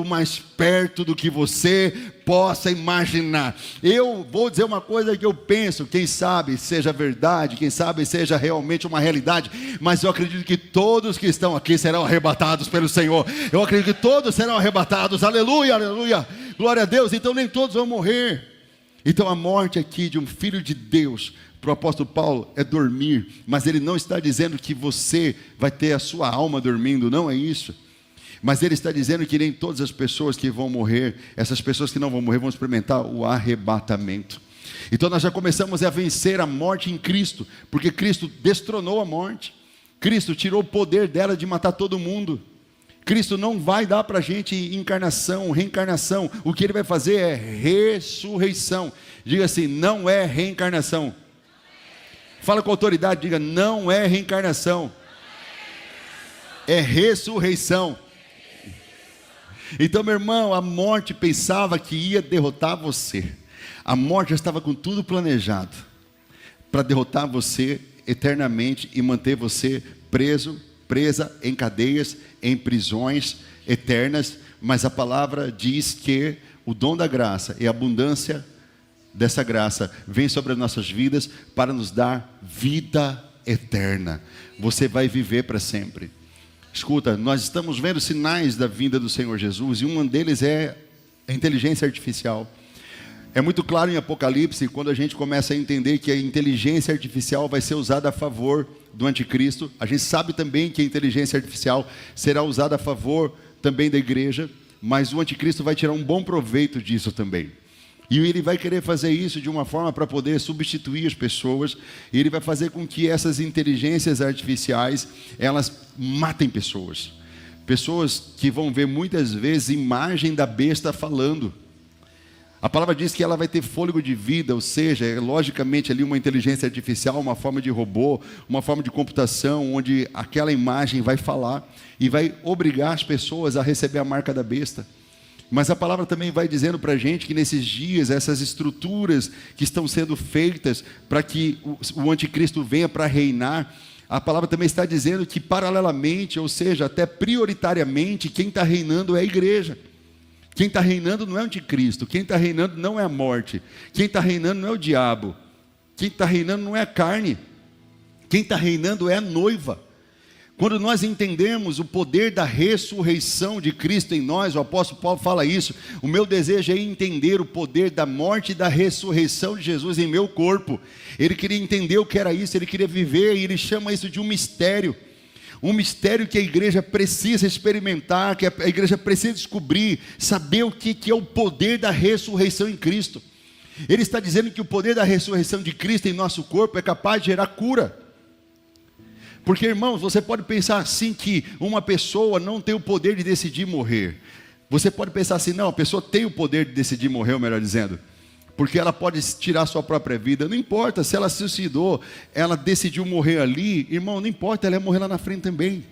mais perto do que você possa imaginar. Eu vou dizer uma coisa que eu penso, quem sabe seja verdade, quem sabe seja realmente uma realidade, mas eu acredito que todos que estão aqui serão arrebatados pelo Senhor. Eu acredito que todos serão arrebatados, aleluia, aleluia, glória a Deus. Então nem todos vão morrer. Então a morte aqui de um filho de Deus, para o apóstolo Paulo, é dormir, mas ele não está dizendo que você vai ter a sua alma dormindo, não é isso. Mas ele está dizendo que nem todas as pessoas que vão morrer, essas pessoas que não vão morrer, vão experimentar o arrebatamento. Então nós já começamos a vencer a morte em Cristo, porque Cristo destronou a morte. Cristo tirou o poder dela de matar todo mundo. Cristo não vai dar para a gente encarnação, reencarnação. O que Ele vai fazer é ressurreição. Diga assim, não é reencarnação. Fala com autoridade, diga, não é reencarnação. É ressurreição. Então, meu irmão, a morte pensava que ia derrotar você. A morte já estava com tudo planejado para derrotar você eternamente e manter você presa em cadeias, em prisões eternas. Mas a palavra diz que o dom da graça e a abundância dessa graça vem sobre as nossas vidas para nos dar vida eterna. Você vai viver para sempre. Escuta, nós estamos vendo sinais da vinda do Senhor Jesus, e um deles é a inteligência artificial. É muito claro em Apocalipse, quando a gente começa a entender que a inteligência artificial vai ser usada a favor do anticristo. A gente sabe também que a inteligência artificial será usada a favor também da igreja, mas o anticristo vai tirar um bom proveito disso também. E ele vai querer fazer isso de uma forma para poder substituir as pessoas. E ele vai fazer com que essas inteligências artificiais, elas matem pessoas. Pessoas que vão ver muitas vezes imagem da besta falando. A palavra diz que ela vai ter fôlego de vida, ou seja, é logicamente ali uma inteligência artificial, uma forma de robô, uma forma de computação, onde aquela imagem vai falar e vai obrigar as pessoas a receber a marca da besta. Mas a palavra também vai dizendo para a gente que nesses dias, essas estruturas que estão sendo feitas para que o anticristo venha para reinar, a palavra também está dizendo que paralelamente, ou seja, até prioritariamente, quem está reinando é a igreja. Quem está reinando não é o anticristo, quem está reinando não é a morte, quem está reinando não é o diabo, quem está reinando não é a carne, quem está reinando é a noiva. Quando nós entendemos o poder da ressurreição de Cristo em nós, o apóstolo Paulo fala isso, o meu desejo é entender o poder da morte e da ressurreição de Jesus em meu corpo. Ele queria entender o que era isso, ele queria viver, e ele chama isso de um mistério que a igreja precisa experimentar, que a igreja precisa descobrir, saber o que é o poder da ressurreição em Cristo. Ele está dizendo que o poder da ressurreição de Cristo em nosso corpo é capaz de gerar cura. Porque, irmãos, você pode pensar assim que uma pessoa não tem o poder de decidir morrer. Você pode pensar assim, não, a pessoa tem o poder de decidir morrer, ou melhor dizendo, porque ela pode tirar a sua própria vida. Não importa, se ela se suicidou, ela decidiu morrer ali, irmão, não importa, ela ia morrer lá na frente também.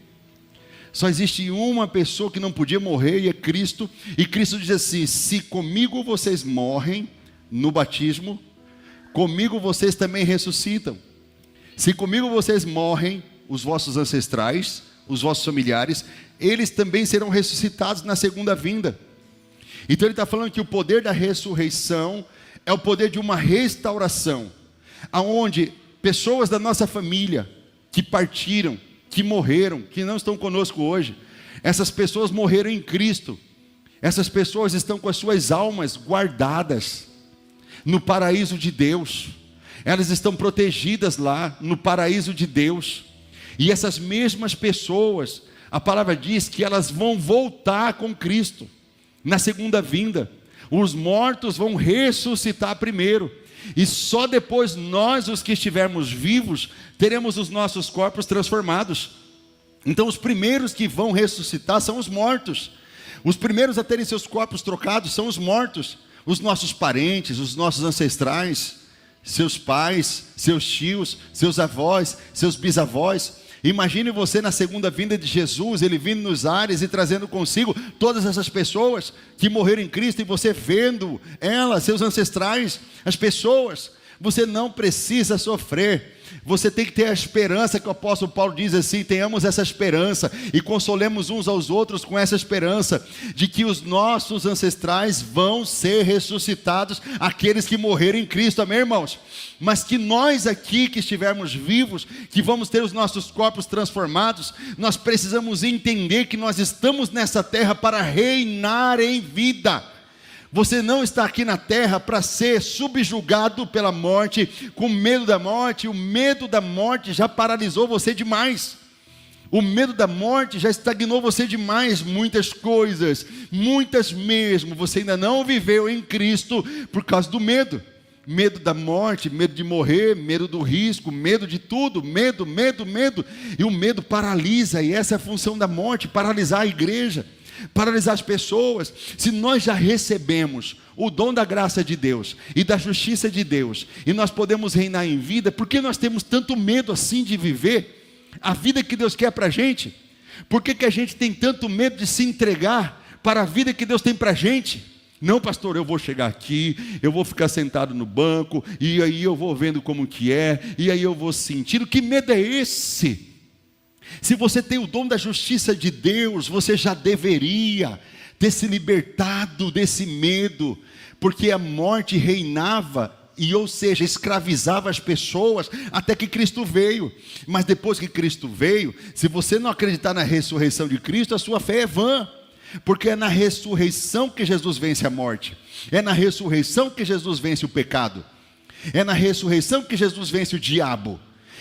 Só existe uma pessoa que não podia morrer, e é Cristo. E Cristo diz assim, se comigo vocês morrem no batismo, comigo vocês também ressuscitam. Se comigo vocês morrem, os vossos ancestrais, os vossos familiares, eles também serão ressuscitados na segunda vinda. Então ele está falando que o poder da ressurreição é o poder de uma restauração, aonde pessoas da nossa família que partiram, que morreram, que não estão conosco hoje, essas pessoas morreram em Cristo, essas pessoas estão com as suas almas guardadas no paraíso de Deus, elas estão protegidas lá no paraíso de Deus. E essas mesmas pessoas, a palavra diz que elas vão voltar com Cristo na segunda vinda. Os mortos vão ressuscitar primeiro. E só depois nós, os que estivermos vivos, teremos os nossos corpos transformados. Então os primeiros que vão ressuscitar são os mortos. Os primeiros a terem seus corpos trocados são os mortos. Os nossos parentes, os nossos ancestrais, seus pais, seus tios, seus avós, seus bisavós. Imagine você na segunda vinda de Jesus, Ele vindo nos ares e trazendo consigo todas essas pessoas que morreram em Cristo, e você vendo elas, seus ancestrais, as pessoas. Você não precisa sofrer. Você tem que ter a esperança que o apóstolo Paulo diz assim: tenhamos essa esperança e consolemos uns aos outros com essa esperança de que os nossos ancestrais vão ser ressuscitados, aqueles que morreram em Cristo, amém, irmãos? Mas que nós aqui que estivermos vivos, que vamos ter os nossos corpos transformados, nós precisamos entender que nós estamos nessa terra para reinar em vida. Você não está aqui na terra para ser subjugado pela morte, com medo da morte. O medo da morte já paralisou você demais. O medo da morte já estagnou você demais. Muitas coisas, muitas mesmo, você ainda não viveu em Cristo por causa do medo. Medo da morte, medo de morrer, medo do risco, medo de tudo, medo. E o medo paralisa, e essa é a função da morte, paralisar a igreja, paralisar as pessoas. Se nós já recebemos o dom da graça de Deus e da justiça de Deus, e nós podemos reinar em vida, por que nós temos tanto medo assim de viver a vida que Deus quer para a gente? Por que a gente tem tanto medo de se entregar para a vida que Deus tem para a gente? Não, pastor, eu vou chegar aqui, eu vou ficar sentado no banco, e aí eu vou vendo como que é, e aí eu vou sentindo. Que medo é esse? Se você tem o dom da justiça de Deus, você já deveria ter se libertado desse medo, porque a morte reinava, ou seja, escravizava as pessoas, até que Cristo veio. Mas depois que Cristo veio, se você não acreditar na ressurreição de Cristo, a sua fé é vã, porque é na ressurreição que Jesus vence a morte, é na ressurreição que Jesus vence o pecado, é na ressurreição que Jesus vence o diabo.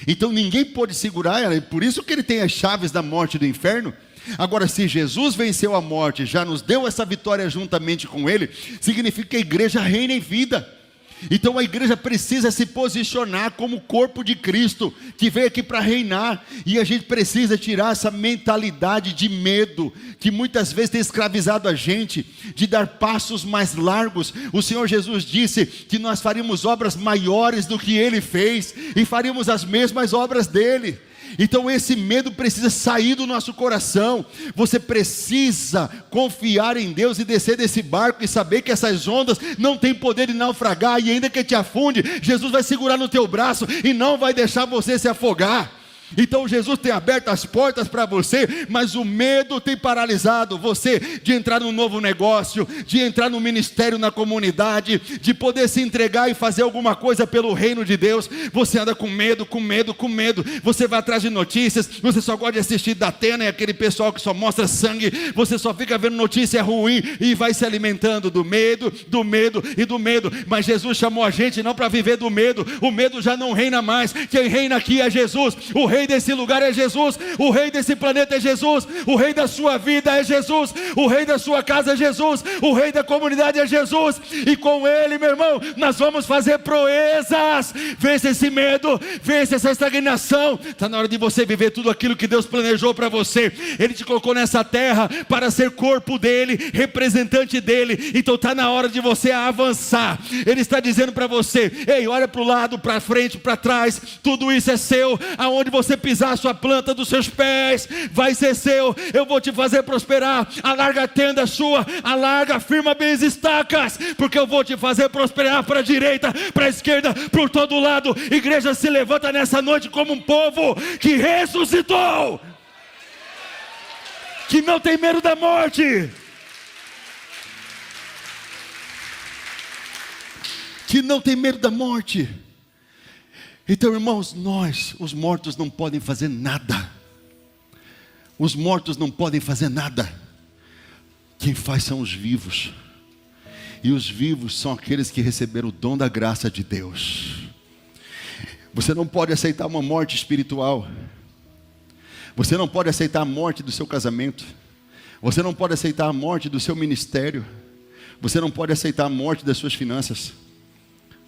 Então ninguém pode segurar, é por isso que ele tem as chaves da morte e do inferno. Agora, se Jesus venceu a morte, já nos deu essa vitória juntamente com ele, significa que a igreja reina em vida. Então a igreja precisa se posicionar como corpo de Cristo, que veio aqui para reinar. E a gente precisa tirar essa mentalidade de medo, que muitas vezes tem escravizado a gente, de dar passos mais largos. O Senhor Jesus disse que nós faríamos obras maiores do que Ele fez, e faríamos as mesmas obras dEle. Então esse medo precisa sair do nosso coração. Você precisa confiar em Deus e descer desse barco e saber que essas ondas não têm poder de naufragar, e ainda que te afunde, Jesus vai segurar no teu braço e não vai deixar você se afogar. Então Jesus tem aberto as portas para você, mas o medo tem paralisado você de entrar num novo negócio, de entrar no ministério, na comunidade, de poder se entregar e fazer alguma coisa pelo reino de Deus. Você anda com medo, você vai atrás de notícias, você só gosta de assistir da Atena e aquele pessoal que só mostra sangue, você só fica vendo notícia ruim e vai se alimentando do medo, mas Jesus chamou a gente não para viver do medo. O medo já não reina mais, quem reina aqui é Jesus. O rei desse lugar é Jesus, o rei desse planeta é Jesus, o rei da sua vida é Jesus, o rei da sua casa é Jesus, o rei da comunidade é Jesus, e com ele, meu irmão, nós vamos fazer proezas. Vence esse medo, vence essa estagnação. Está na hora de você viver tudo aquilo que Deus planejou para você. Ele te colocou nessa terra para ser corpo dele, representante dele. Então está na hora de você avançar. Ele está dizendo para você: ei, olha para o lado, para frente, para trás, tudo isso é seu. Aonde você pisar a sua planta dos seus pés, vai ser seu. Eu vou te fazer prosperar. Alarga a tenda sua, alarga, firma bem as estacas, porque eu vou te fazer prosperar para a direita, para a esquerda, por todo lado. Igreja, se levanta nessa noite como um povo que ressuscitou, que não tem medo da morte, que não tem medo da morte. Então, irmãos, nós, os mortos, não podem fazer nada. Os mortos não podem fazer nada. Quem faz são os vivos. E os vivos são aqueles que receberam o dom da graça de Deus. Você não pode aceitar uma morte espiritual. Você não pode aceitar a morte do seu casamento. Você não pode aceitar a morte do seu ministério. Você não pode aceitar a morte das suas finanças.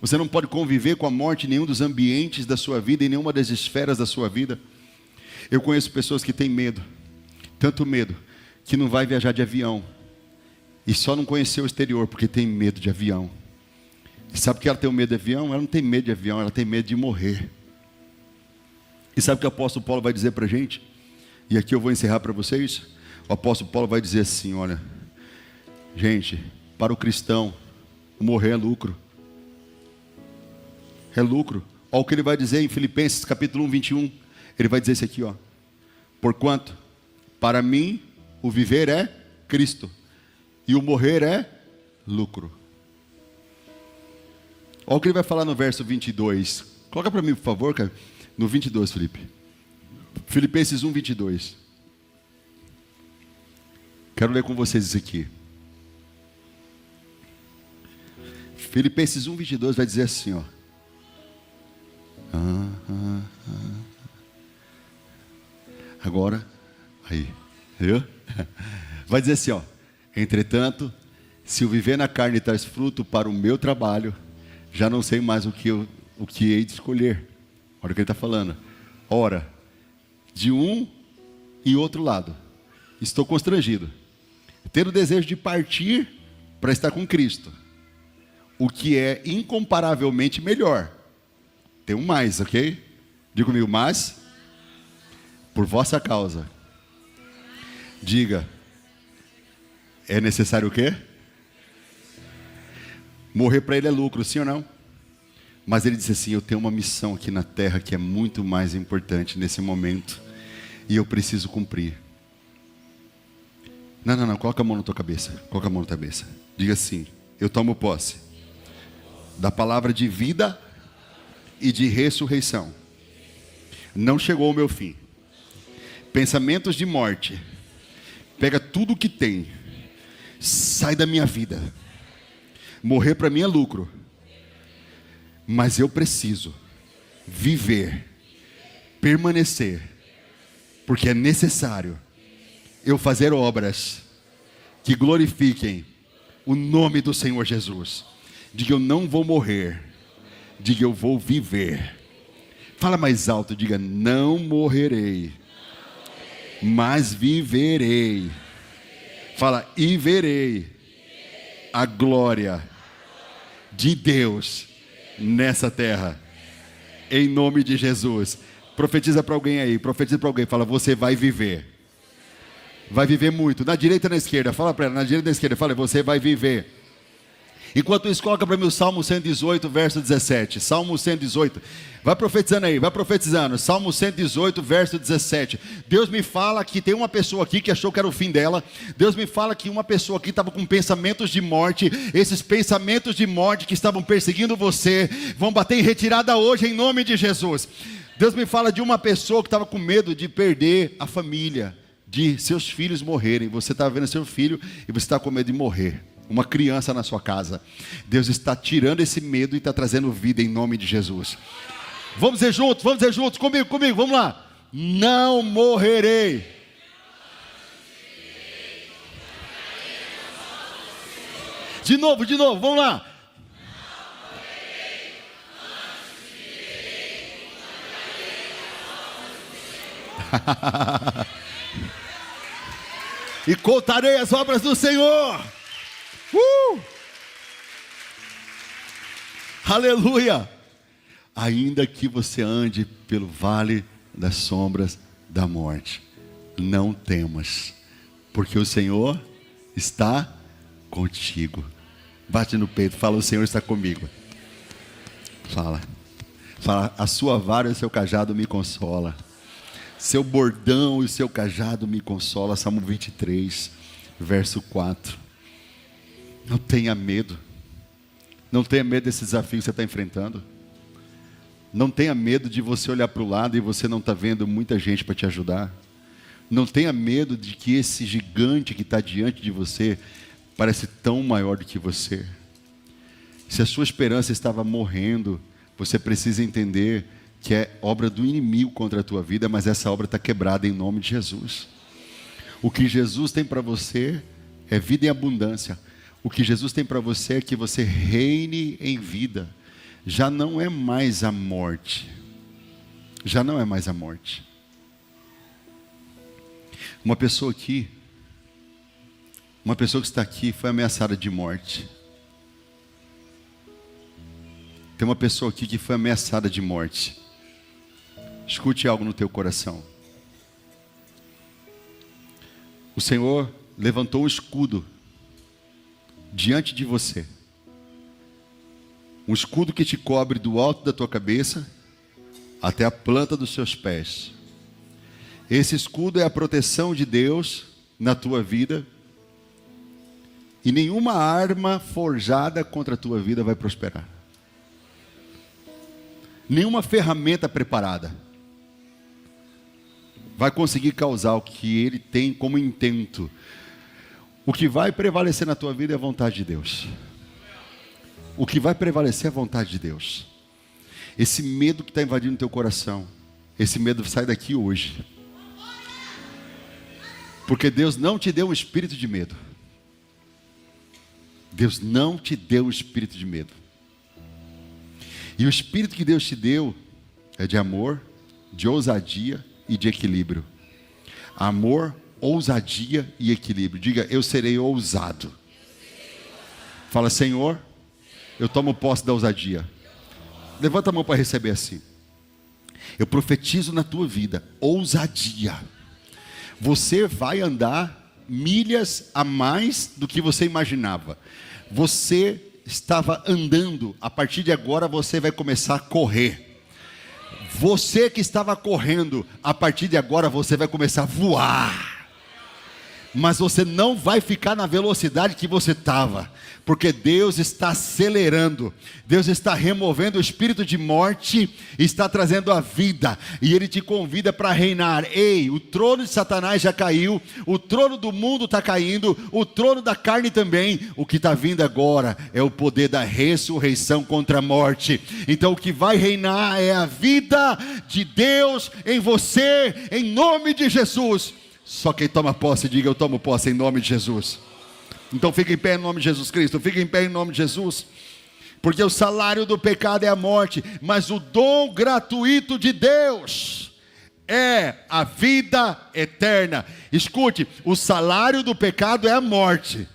Você não pode conviver com a morte em nenhum dos ambientes da sua vida, em nenhuma das esferas da sua vida. Eu conheço pessoas que têm medo, tanto medo, que não vai viajar de avião. E só não conheceu o exterior porque tem medo de avião. E sabe por que ela tem medo de avião? Ela não tem medo de avião, ela tem medo de morrer. E sabe o que o apóstolo Paulo vai dizer para a gente? E aqui eu vou encerrar para vocês. O apóstolo Paulo vai dizer assim, olha, gente, para o cristão, morrer é lucro. É lucro. Olha o que ele vai dizer em Filipenses capítulo 1, 21. Ele vai dizer isso aqui, ó. Porquanto, para mim, o viver é Cristo, e o morrer é lucro. Olha o que ele vai falar no verso 22. Coloca para mim, por favor, cara. No 22, Felipe. Filipenses 1, 22. Quero ler com vocês isso aqui. Filipenses 1, 22 vai dizer assim, ó. Agora, aí, viu? Vai dizer assim, ó. Entretanto, se o viver na carne traz fruto para o meu trabalho, já não sei mais o que hei de escolher. Olha o que ele está falando. Ora, de um e outro lado, estou constrangido, tendo o desejo de partir para estar com Cristo, o que é incomparavelmente melhor. Tem um mais, ok? Diga comigo, mas, por vossa causa. Diga, é necessário o quê? Morrer para ele é lucro, sim ou não? Mas ele disse assim, eu tenho uma missão aqui na terra que é muito mais importante nesse momento, e eu preciso cumprir. Não, coloca a mão na tua cabeça, coloca a mão na tua cabeça. Diga assim, eu tomo posse da palavra de vida e de ressurreição. Não chegou o meu fim. Pensamentos de morte, pega tudo o que tem, sai da minha vida. Morrer para mim é lucro, mas eu preciso viver, permanecer, porque é necessário eu fazer obras que glorifiquem o nome do Senhor Jesus. Diga, eu não vou morrer. Diga, eu vou viver. Fala mais alto, diga, não morrerei, mas viverei. Fala, e verei a glória de Deus nessa terra, em nome de Jesus. Profetiza para alguém aí, profetiza para alguém, fala, você vai viver. Vai viver muito, na direita e na esquerda. Fala para ela, na direita e na esquerda, fala, você vai viver. Enquanto isso, coloca para mim o Salmo 118, verso 17. Salmo 118. Vai profetizando aí, vai profetizando. Salmo 118, verso 17. Deus me fala que tem uma pessoa aqui que achou que era o fim dela. Deus me fala que uma pessoa aqui estava com pensamentos de morte. Esses pensamentos de morte que estavam perseguindo você vão bater em retirada hoje em nome de Jesus. Deus me fala de uma pessoa que estava com medo de perder a família, de seus filhos morrerem. Você está vendo seu filho e você está com medo de morrer. Uma criança na sua casa. Deus está tirando esse medo e está trazendo vida em nome de Jesus. Vamos dizer juntos, comigo, vamos lá. Não morrerei. De novo, vamos lá. E contarei as obras do Senhor. Aleluia. Ainda que você ande pelo vale das sombras da morte, não temas, porque o Senhor está contigo. Bate no peito, fala, o Senhor está comigo. Fala, a sua vara e o seu cajado me consola. Seu bordão e o seu cajado me consola. Salmo 23, verso 4. Não tenha medo. Não tenha medo desse desafio que você está enfrentando. Não tenha medo de você olhar para o lado e você não está vendo muita gente para te ajudar. Não tenha medo de que esse gigante que está diante de você parece tão maior do que você. Se a sua esperança estava morrendo, você precisa entender que é obra do inimigo contra a tua vida, mas essa obra está quebrada em nome de Jesus. O que Jesus tem para você é vida em abundância. O que Jesus tem para você é que você reine em vida. já não é mais a morte. Já não é mais a morte. Uma pessoa que está aqui foi ameaçada de morte. Tem uma pessoa aqui que foi ameaçada de morte. Escute algo no teu coração. O Senhor levantou um escudo diante de você. Um escudo que te cobre do alto da tua cabeça até a planta dos seus pés. Esse escudo é a proteção de Deus na tua vida. E nenhuma arma forjada contra a tua vida vai prosperar. Nenhuma ferramenta preparada vai conseguir causar o que ele tem como intento. O que vai prevalecer na tua vida é a vontade de Deus. O que vai prevalecer é a vontade de Deus. Esse medo que está invadindo o teu coração, esse medo sai daqui hoje. Porque Deus não te deu um espírito de medo. Deus não te deu um espírito de medo. E o espírito que Deus te deu é de amor, de ousadia e de equilíbrio. Amor, ousadia e equilíbrio. Diga, eu serei ousado. Fala, Senhor, eu tomo posse da ousadia. Levanta a mão para receber assim. Eu profetizo na tua vida, ousadia. Você vai andar milhas a mais do que você imaginava. Você estava andando, a partir de agora você vai começar a correr. Você que estava correndo, a partir de agora você vai começar a voar. Mas você não vai ficar na velocidade que você estava, porque Deus está acelerando, Deus está removendo o espírito de morte, está trazendo a vida, e Ele te convida para reinar. Ei, o trono de Satanás já caiu, o trono do mundo está caindo, o trono da carne também. O que está vindo agora é o poder da ressurreição contra a morte. Então o que vai reinar é a vida de Deus em você, em nome de Jesus. Só quem toma posse, diga, eu tomo posse em nome de Jesus. Então fica em pé em nome de Jesus Cristo, fica em pé em nome de Jesus. Porque o salário do pecado é a morte, mas o dom gratuito de Deus é a vida eterna. Escute, o salário do pecado é a morte.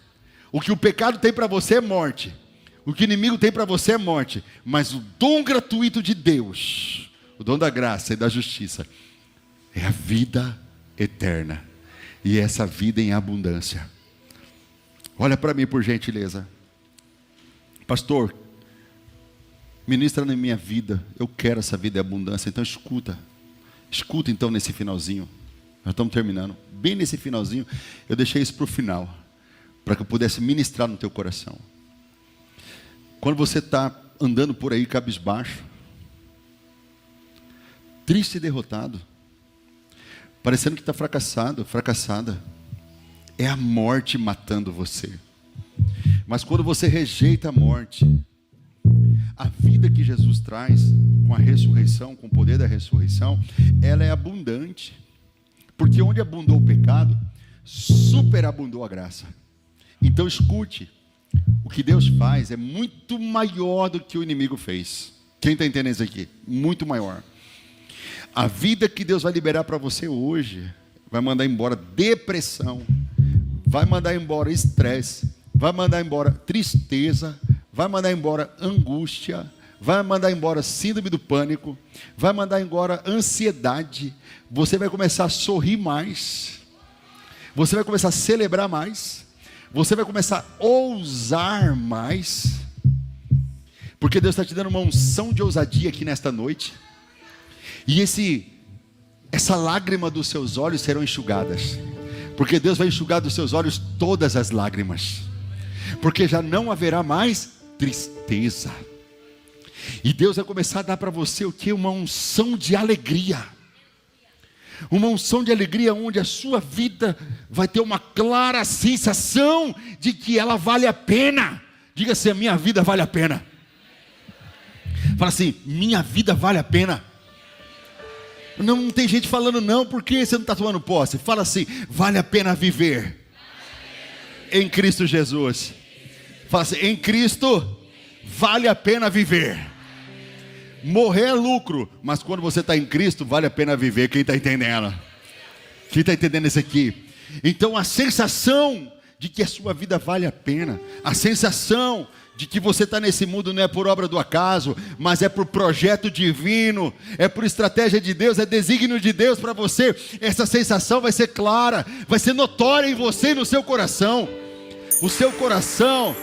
O que o pecado tem para você é morte. O que o inimigo tem para você é morte. Mas o dom gratuito de Deus, o dom da graça e da justiça, é a vida eterna. E essa vida em abundância. Olha para mim por gentileza. Pastor, ministra na minha vida. Eu quero essa vida em abundância. Então escuta. Escuta então nesse finalzinho. Nós estamos terminando. Bem nesse finalzinho. Eu deixei isso para o final. Para que eu pudesse ministrar no teu coração. Quando você está andando por aí cabisbaixo, triste e derrotado, parecendo que está fracassado, fracassada, é a morte matando você. Mas quando você rejeita a morte, a vida que Jesus traz com a ressurreição, com o poder da ressurreição, ela é abundante. Porque onde abundou o pecado, superabundou a graça. Então escute, o que Deus faz é muito maior do que o inimigo fez. Quem está entendendo isso aqui? Muito maior. A vida que Deus vai liberar para você hoje vai mandar embora depressão, vai mandar embora estresse, vai mandar embora tristeza, vai mandar embora angústia, vai mandar embora síndrome do pânico, vai mandar embora ansiedade. Você vai começar a sorrir mais, você vai começar a celebrar mais, você vai começar a ousar mais, porque Deus está te dando uma unção de ousadia aqui nesta noite. E essa lágrima dos seus olhos serão enxugadas. Porque Deus vai enxugar dos seus olhos todas as lágrimas. Porque já não haverá mais tristeza. E Deus vai começar a dar para você o que? Uma unção de alegria. Uma unção de alegria onde a sua vida vai ter uma clara sensação de que ela vale a pena. Diga assim, a minha vida vale a pena. Fala assim, minha vida vale a pena. Não tem gente falando não, porque você não está tomando posse. Fala assim, vale a pena viver em Cristo Jesus. Fala assim, em Cristo vale a pena viver. Morrer é lucro, mas quando você está em Cristo, vale a pena viver. Quem está entendendo? Quem está entendendo isso aqui? Então a sensação de que a sua vida vale a pena, a sensação de que você está nesse mundo não é por obra do acaso, mas é por projeto divino, é por estratégia de Deus, é desígnio de Deus para você. Essa sensação vai ser clara, vai ser notória em você e no seu coração. O seu coração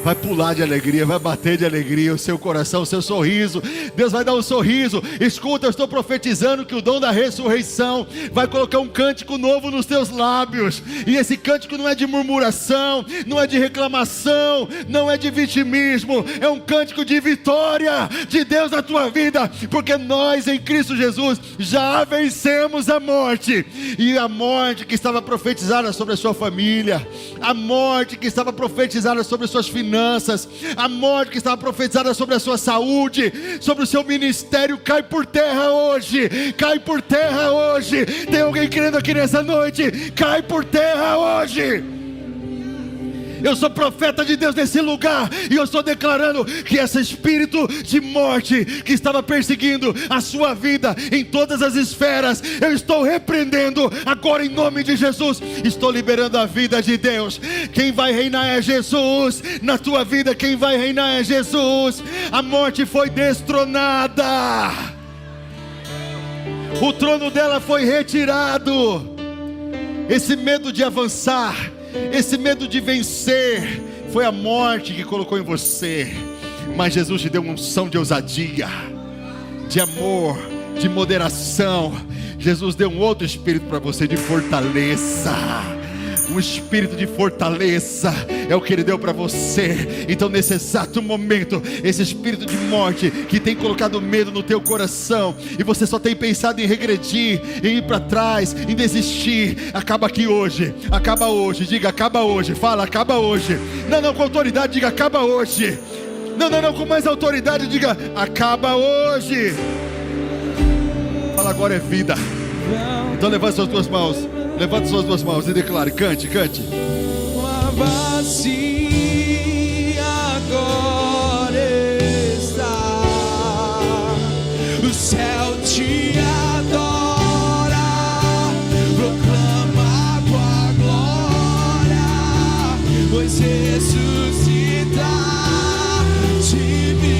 vai pular de alegria, vai bater de alegria, o seu coração, o seu sorriso. Deus vai dar um sorriso. Escuta, eu estou profetizando que o dom da ressurreição vai colocar um cântico novo nos teus lábios. E esse cântico não é de murmuração, não é de reclamação, não é de vitimismo. É um cântico de vitória de Deus na tua vida, porque nós em Cristo Jesus já vencemos a morte. E a morte que estava profetizada sobre a sua família, a morte que estava profetizada sobre as suas finanças, a morte que estava profetizada sobre a sua saúde, sobre o seu ministério, cai por terra hoje. Cai por terra hoje. Tem alguém crendo aqui nessa noite? Cai por terra hoje. Eu sou profeta de Deus nesse lugar, e eu estou declarando que esse espírito de morte que estava perseguindo a sua vida em todas as esferas, eu estou repreendendo agora em nome de Jesus. Estou liberando a vida de Deus. Quem vai reinar é Jesus na tua vida. Quem vai reinar é Jesus. A morte foi destronada, o trono dela foi retirado. Esse medo de avançar, esse medo de vencer, foi a morte que colocou em você. Mas Jesus te deu uma unção de ousadia, de amor, de moderação. Jesus deu um outro espírito para você, de fortaleza. Um espírito de fortaleza é o que Ele deu para você. Então nesse exato momento, esse espírito de morte que tem colocado medo no teu coração, e você só tem pensado em regredir, em ir para trás, em desistir, acaba aqui hoje. Acaba hoje, diga acaba hoje. Fala, acaba hoje. Não, com autoridade, diga acaba hoje. Não, com mais autoridade, diga acaba hoje. Fala, agora é vida. Então levante suas duas mãos. Levante suas duas mãos e declare, cante. Lava-se